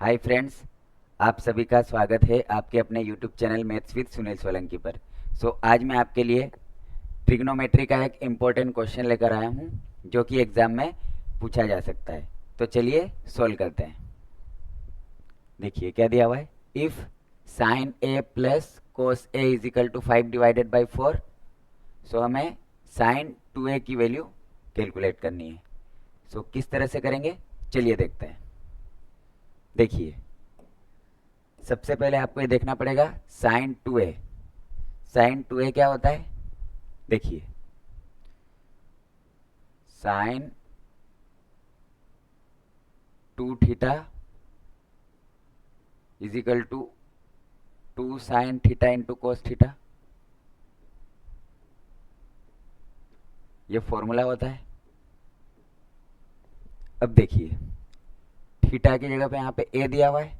Hi friends, आप सभी का स्वागत है आपके अपने YouTube channel maths with Sunil Solanki पर। आज मैं आपके लिए ट्रिग्नोमेट्री का एक इम्पोर्टेंट क्वेश्चन लेकर आया हूँ जो कि एग्ज़ाम में पूछा जा सकता है। तो चलिए सॉल्व करते हैं। देखिए क्या दिया हुआ है। If sine A plus cos A is equal to 5/4, so हमें साइन 2a की वैल्यू कैलकुलेट करनी है। किस तरह से करेंगे चलिए देखते हैं। देखिए सबसे पहले आपको ये देखना पड़ेगा साइन 2a। साइन 2a क्या होता है, देखिए sine 2 theta is equal to 2 sine theta into cos theta, ये फॉर्मूला होता है। अब देखिए थीटा की जगह पे यहाँ पे a दिया हुआ है,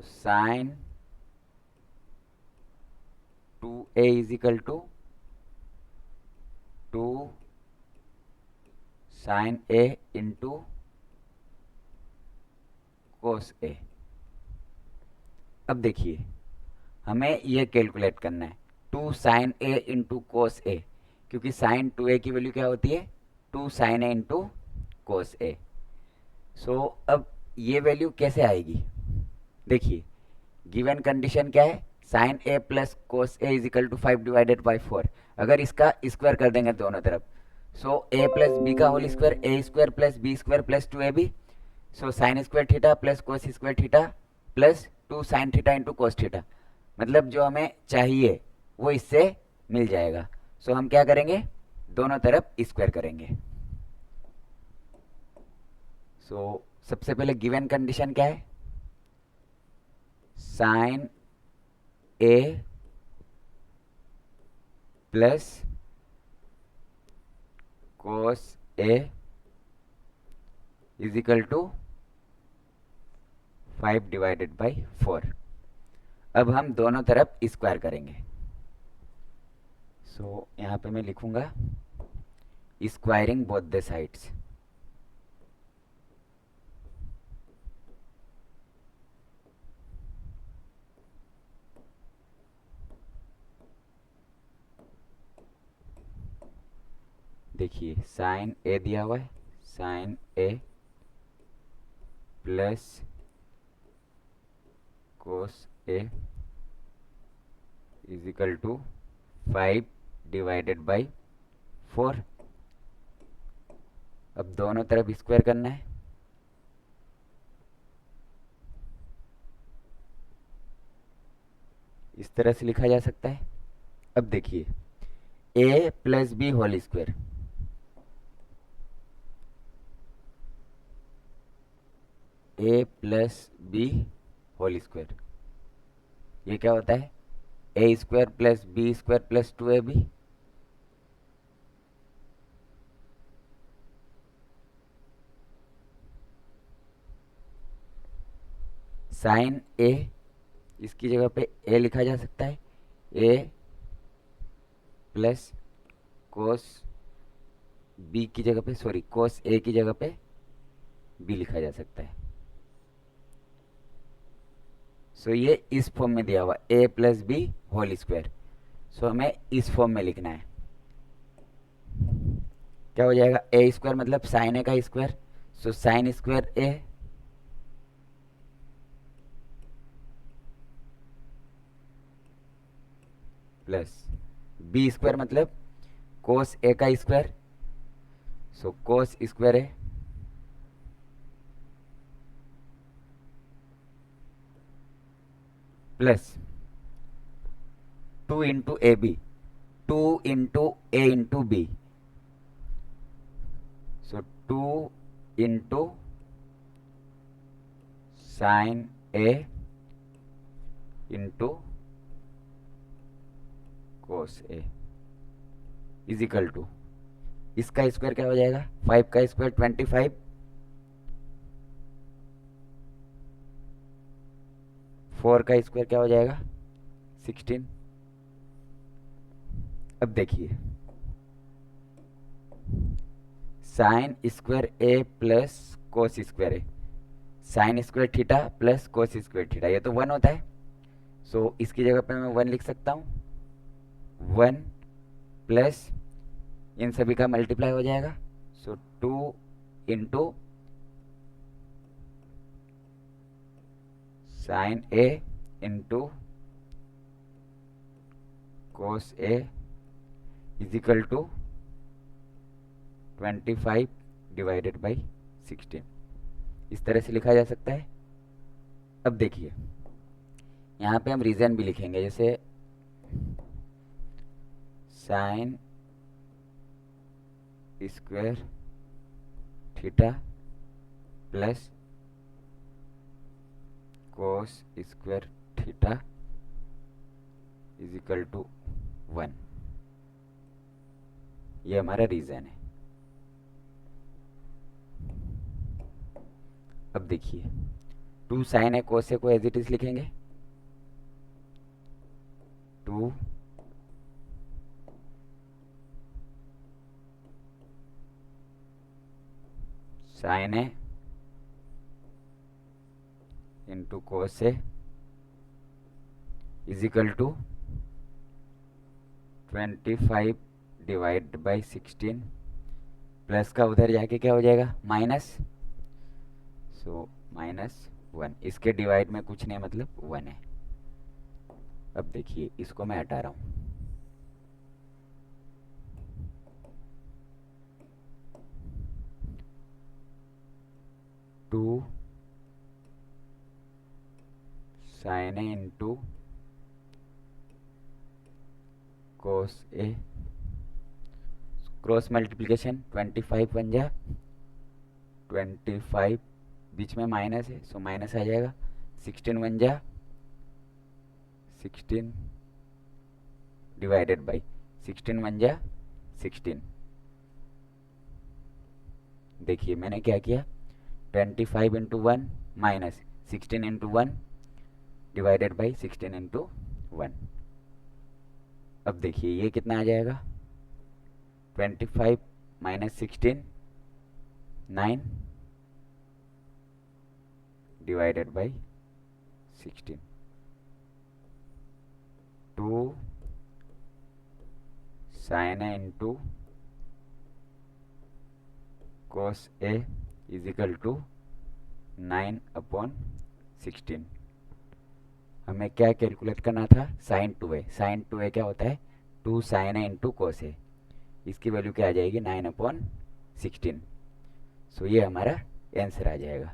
sine 2a is equal to 2 sine a into cos a। अब देखिए हमें ये कैलकुलेट करना है 2 sine a into cos a, क्योंकि साइन 2a की वैल्यू क्या होती है 2 sine a into cos a। अब ये वैल्यू कैसे आएगी, देखिए गिवन कंडीशन क्या है, sine a plus cos a is equal to 5/4। अगर इसका स्क्वायर कर देंगे दोनों तरफ, a प्लस बी का whole square a square plus B square plus 2ab, sine square theta plus cos square theta plus 2 sine theta into cos theta, मतलब जो हमें चाहिए वो इससे मिल जाएगा। हम क्या करेंगे, दोनों तरफ स्क्वायर करेंगे। सबसे पहले गिवन कंडीशन क्या है, sine A plus cos A is equal to 5/4। अब हम दोनों तरफ स्क्वायर करेंगे। यहाँ पे मैं लिखूंगा स्क्वायरिंग बोथ द साइड्स। देखिए साइन ए दिया हुआ है, sine A plus cos A is equal to 5/4। अब दोनों तरफ स्क्वायर करना है। इस तरह से लिखा जा सकता है। अब देखिए a plus B whole square, a plus B whole square, ये क्या होता है a square plus B square plus 2ab। Sine a, इसकी जगह पे a लिखा जा सकता है, a प्लस कोस बी की जगह पे, सॉरी कोस a की जगह पे b लिखा जा सकता है। ये इस फॉर्म में दिया हुआ a plus B whole square. हमें इस फॉर्म में लिखना है। क्या हो जाएगा, a स्क्वायर मतलब साइन a का square, sine square a plus B square मतलब कोस ए का स्क्वायर, कोस स्क्वायर है plus 2 into A B, 2 into A into B, 2 into sine A into cos A is equal to, इसका square क्या हो जाएगा 5 का square 25, 4 का square क्या हो जाएगा 16। अब देखिए sine square A plus cos square A, sine square theta plus cos square theta, ये तो 1 होता है। सो इसकी जगह पे मैं 1 लिख सकता हूँ, 1 प्लस इन सभी का मल्टीप्लाई हो जाएगा। So 2 into sine A into cos A is equal to 25 divided by 16, इस तरह से लिखा जा सकता है। अब देखिए यहाँ पे हम रीज़न भी लिखेंगे, जैसे sine square theta plus cos square theta is equal to 1, ये हमारा रीज़न है। अब देखिए 2 साइन है कोस को एज इट इज लिखेंगे, 2 sine A into cos A is equal to 25 divide by 16, plus का उधर जाके क्या हो जाएगा माइनस, सो -1, इसके डिवाइड में कुछ नहीं मतलब 1 है। अब देखिए इसको मैं हटा रहा हूँ, two sine A into cos A, cross multiplication 25 बन जा 25, बीच में माइनस है सो माइनस आ जाएगा, 16 बन जा 16 डिवाइडेड बाई 16 बन जा 16। देखिए मैंने क्या किया, 25 into 1 minus 16 into 1 divided by 16 into 1। अब देखिए ये कितना आ जाएगा, 25 minus 16 9 divided by 16, 2 sine A into cos A is equal to 9/16। हमें क्या कैलकुलेट करना था, साइन 2a, साइन 2a क्या होता है 2 साइन ए इंटू कोस ए, इसकी वैल्यू क्या आ जाएगी 9/16। सो ये हमारा आंसर आ जाएगा।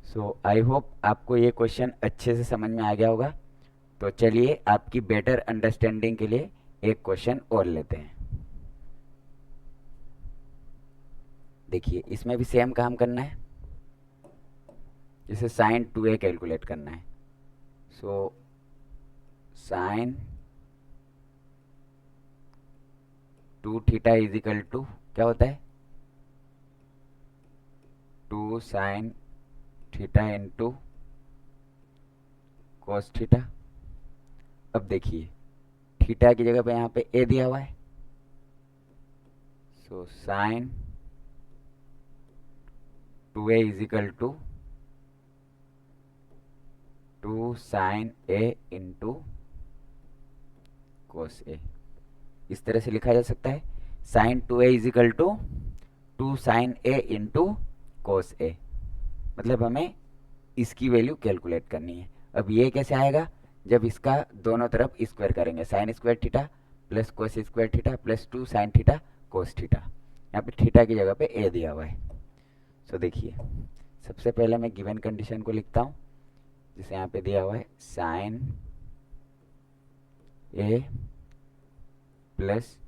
सो आई होप आपको ये क्वेश्चन अच्छे से समझ में आ गया होगा। तो चलिए आपकी बेटर अंडरस्टैंडिंग के लिए एक क्वेश्चन और लेते हैं। देखिए इसमें भी सेम काम करना है, जैसे साइन 2a कैलकुलेट करना है। So sine 2 theta is equal to क्या होता है 2 sine theta into cos theta. अब देखिए थीटा की जगह पे यहाँ पे ए दिया हुआ है, so sine 2a is equal to 2 sine A into cos A, इस तरह से लिखा जा सकता है। Sine 2a is equal to 2 sine A into cos A, मतलब हमें इसकी वैल्यू कैलकुलेट करनी है। अब ये कैसे आएगा, जब इसका दोनों तरफ स्क्वायर करेंगे, sign square theta plus cos square theta plus 2 sine theta cos theta, यहाँ पे थीटा की जगह पे ए दिया हुआ है। सो देखिए सबसे पहले मैं गिवन कंडीशन को लिखता हूँ, जिसे यहाँ पे दिया हुआ है sine A plus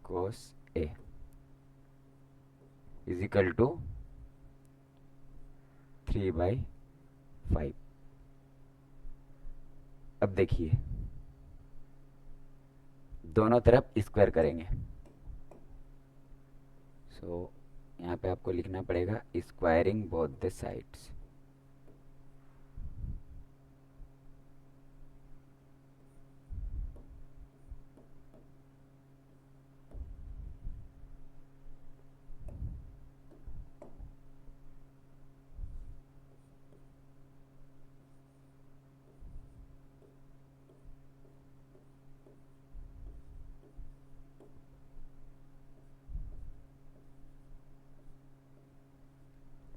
cos A is equal to 3/5। अब देखिए दोनों तरफ स्क्वायर करेंगे, सो यहाँ पे आपको लिखना पड़ेगा स्क्वायरिंग बोथ द साइड्स।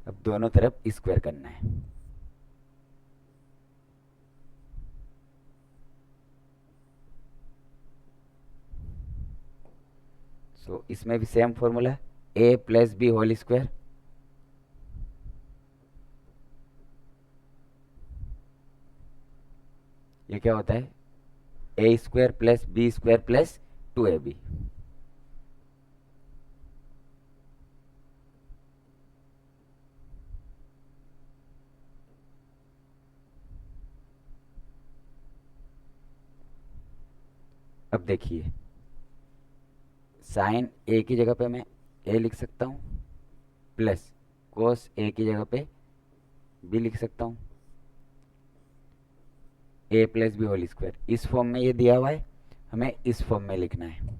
अब दोनों तरफ स्क्वायर करना है। सो इसमें भी same formula, A plus B whole square, ये क्या होता है, A square plus B square plus 2ab। अब देखिए, साइन ए की जगह पे मैं ए लिख सकता हूँ, प्लस कोस ए की जगह पे बी लिख सकता हूँ, ए प्लस बी होल स्क्वायर। इस फॉर्म में ये दिया हुआ है, हमें इस फॉर्म में लिखना है।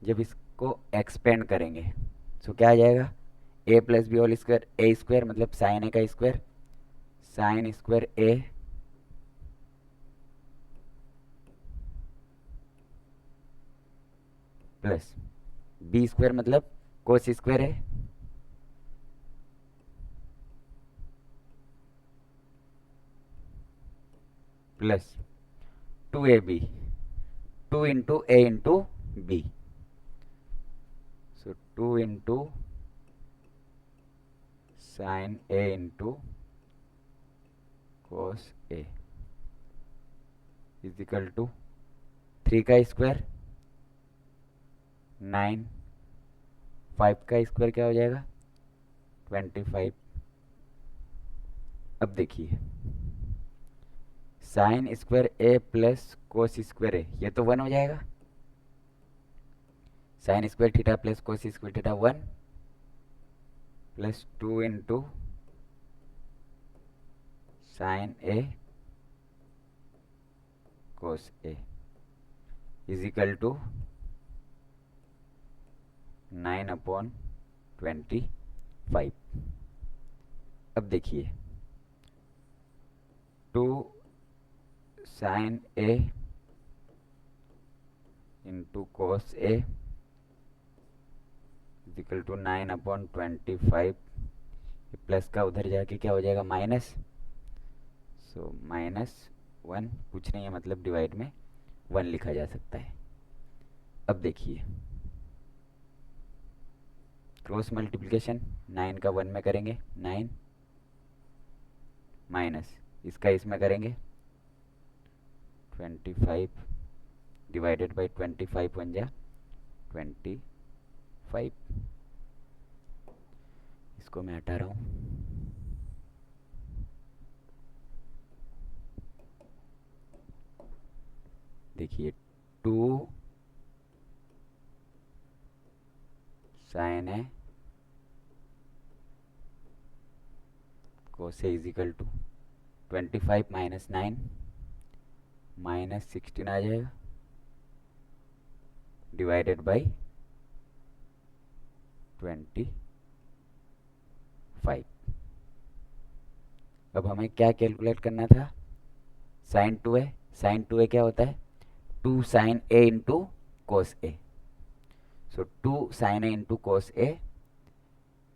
जब इसको एक्सपेंड करेंगे तो क्या आ जाएगा, A plus B whole square, A square मतलब साइन ए का square, sine square A plus B square मतलब कोस स्क्वायर है, plus 2ab, 2 into A into B, so 2 into sine A into cos A is equal to 3 का square 9, 5 का square क्या हो जाएगा 25। अब देखिए, sine square A plus cos square A, ये तो 1 हो जाएगा, sine square theta plus cos square theta 1, plus 2 into sine A cos A is equal to 9/25। अब देखिए, 2 sine A into cos A is equal to 9/25, plus का उधर जाके क्या हो जाएगा माइनस, सो -1, कुछ नहीं है मतलब डिवाइड में 1 लिखा जा सकता है। अब देखिए, क्रॉस मल्टीप्लिकेशन 9 का 1 में करेंगे 9, माइनस इसका इसमें करेंगे 25 डिवाइडेड बाई 25 बन जा 25। इसको मैं हटा रहा हूँ। देखिए, 2 sine A cos A is equal to 25 minus 9 -16 आ जाएगा डिवाइडेड बाई 25। अब हमें क्या कैलकुलेट करना था, साइन 2a, साइन 2a क्या होता है 2 sine A into cos A, so 2 sine A into cos A,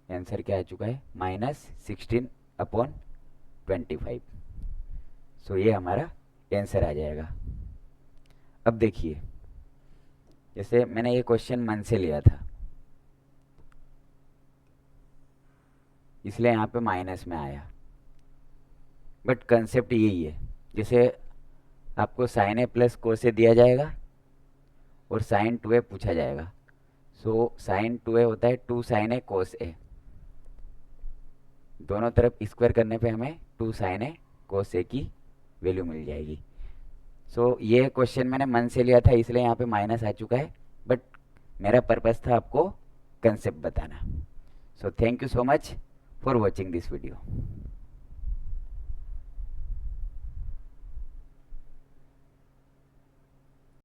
answer क्या आ चुका है -16/25। सो ये हमारा आंसर आ जाएगा। अब देखिए, जैसे मैंने ये क्वेश्चन मन से लिया था इसलिए यहाँ पे माइनस में आया, बट कंसेप्ट यही है। जैसे आपको साइन ए प्लस कोस ए दिया जाएगा और साइन 2a पूछा जाएगा, सो साइन 2a होता है 2 साइन ए कोस ए, दोनों तरफ स्क्वायर करने पे हमें 2 साइन ए कोस ए की वैल्यू मिल जाएगी। सो ये क्वेश्चन मैंने मन से लिया था इसलिए यहाँ पे माइनस आ चुका है, बट मेरा पर्पस था आपको कंसेप्ट बताना। So thank you so much for watching this video.